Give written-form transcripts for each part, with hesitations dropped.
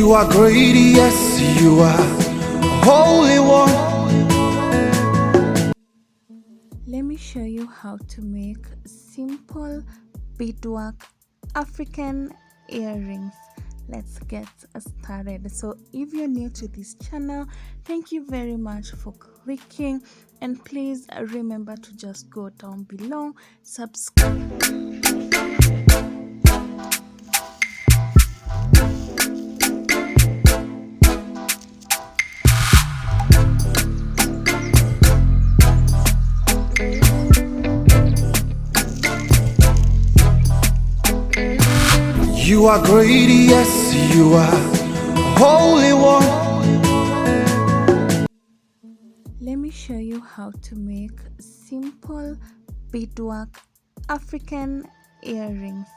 You are great, yes, you are Holy One. Let me show you how to make simple beadwork African earrings. Let's get started. So if you're new to this channel, thank you very much for clicking, and please remember to just go down below, subscribe. You are great, yes, you are Holy One. Let me show you how to make simple beadwork African earrings.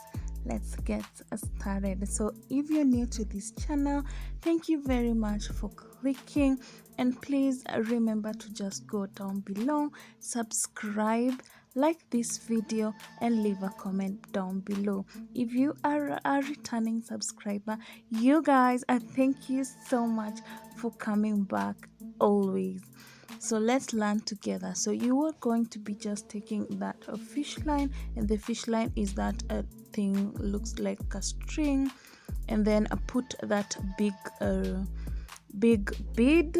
Let's get started. So if you're new to this channel, thank you very much for clicking, and please remember to just go down below, subscribe, like this video, and leave a comment down below. If you are a returning subscriber, you guys, I thank you so much for coming back always. So let's learn together. So you are going to be just taking that fish line, and the fish line is that thing looks like a string, and then put that big bead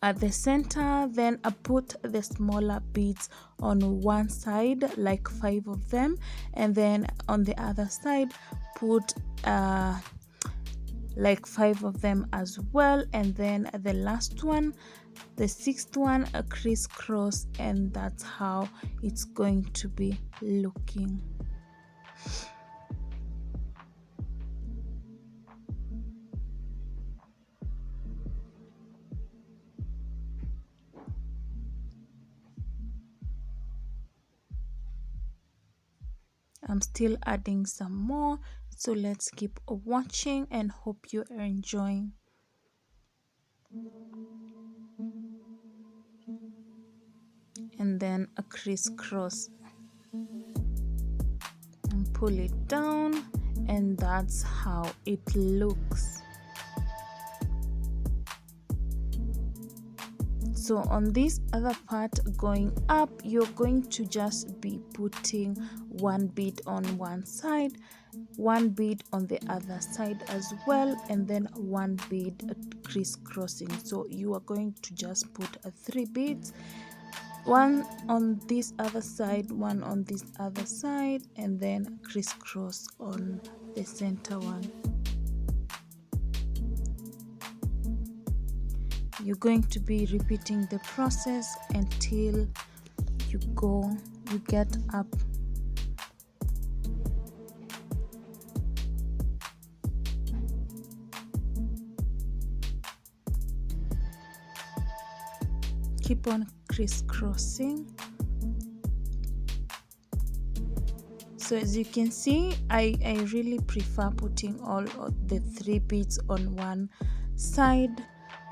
at the center. Then put the smaller beads on one side, like 5 of them, and then on the other side put like 5 of them as well, and then the last one, the 6th one, a crisscross, and that's how it's going to be looking. I'm still adding some more, so let's keep watching and hope you are enjoying. And then a crisscross and pull it down, and that's how it looks. So on this other part going up, you're going to just be putting one bead on one side, one bead on the other side as well, and then one bead crisscrossing. So you are going to just put 3 beads, one on this other side, one on this other side, and then crisscross on the center one. You're going to be repeating the process until you get up. Keep on crisscrossing. So as you can see, I really prefer putting all of the 3 beads on one side,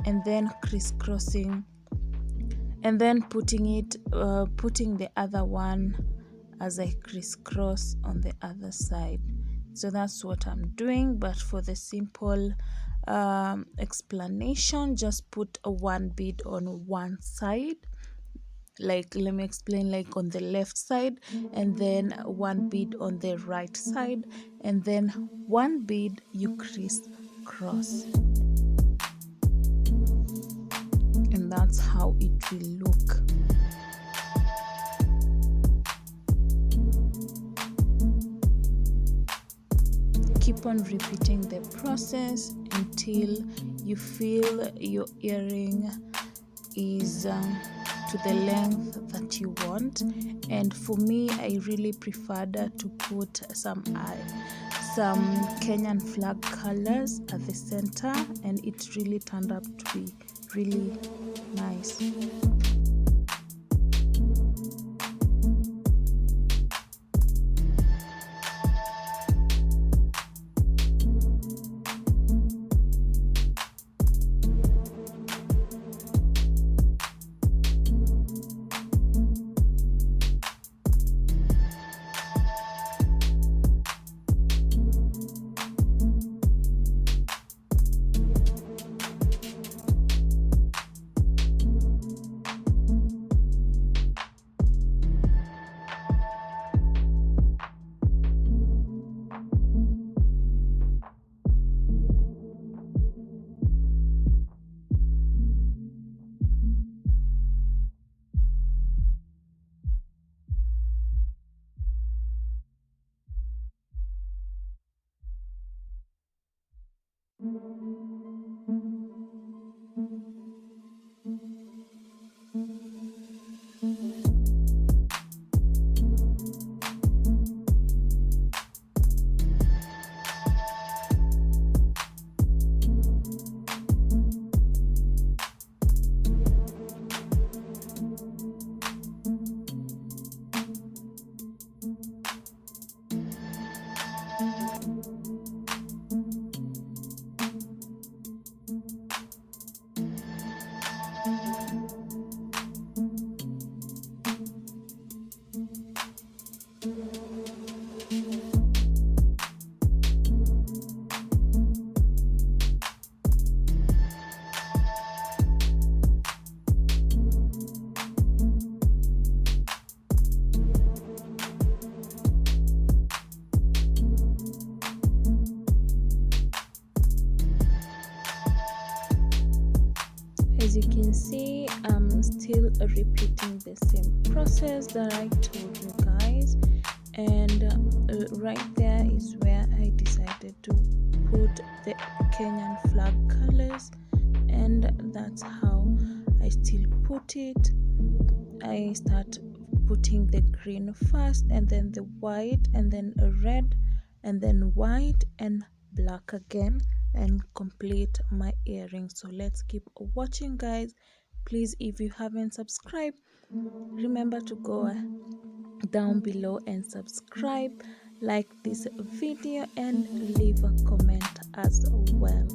and then crisscrossing, and then putting the other one as I crisscross on the other side. So that's what I'm doing, but for the simple explanation, just put one bead on one side. Like, let me explain, like on the left side, and then one bead on the right side, and then one bead you crisscross, and that's how it will look. Keep on repeating the process until you feel your earring is to the length that you want. And for me, I really preferred to put some Kenyan flag colors at the center, and it really turned out to be really nice. see, I'm still repeating the same process that I told you guys, and right there is where I decided to put the Kenyan flag colors, and that's how I still put it. I start putting the green first, and then the white, and then a red, and then white and black again, and complete my earring. So let's keep watching, guys. Please, if you haven't subscribed, remember to go down below and subscribe, like this video, and leave a comment as well.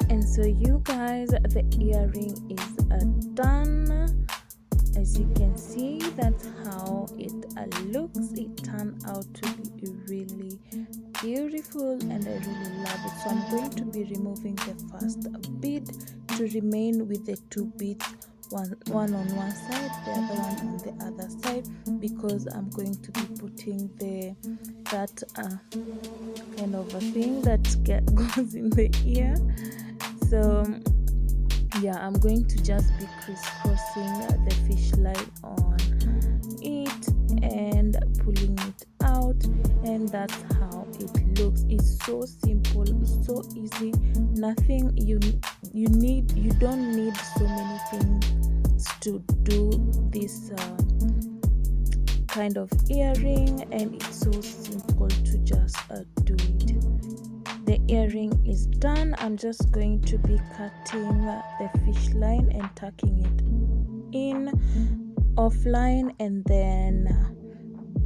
And so you guys, the earring is done. As you can see, that's how it looks. It turned out to be really beautiful, and I really love it. So I'm going to be removing the first bead to remain with the two beads, one on one side, the other one on the other side, because I'm going to be putting that kind of a thing that goes in the ear. So yeah, I'm going to just be crisscrossing the fish line on it and pulling it out, and that's how it looks. It's so simple, so easy. Nothing you don't need so many things to do this kind of earring, and it's so simple to just do it. The earring is done. I'm just going to be cutting the fish line and tucking it in offline, and then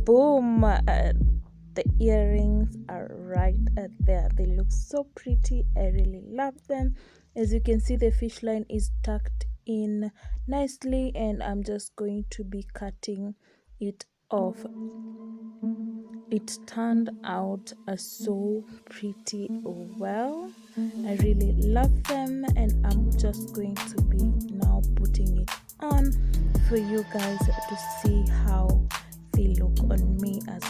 boom, the earrings are right there. They look so pretty. I really love them. As you can see, the fish line is tucked in nicely, and I'm just going to be cutting it off. It turned out so pretty well. I really love them, and I'm just going to be now putting it on for you guys to see how they look on me as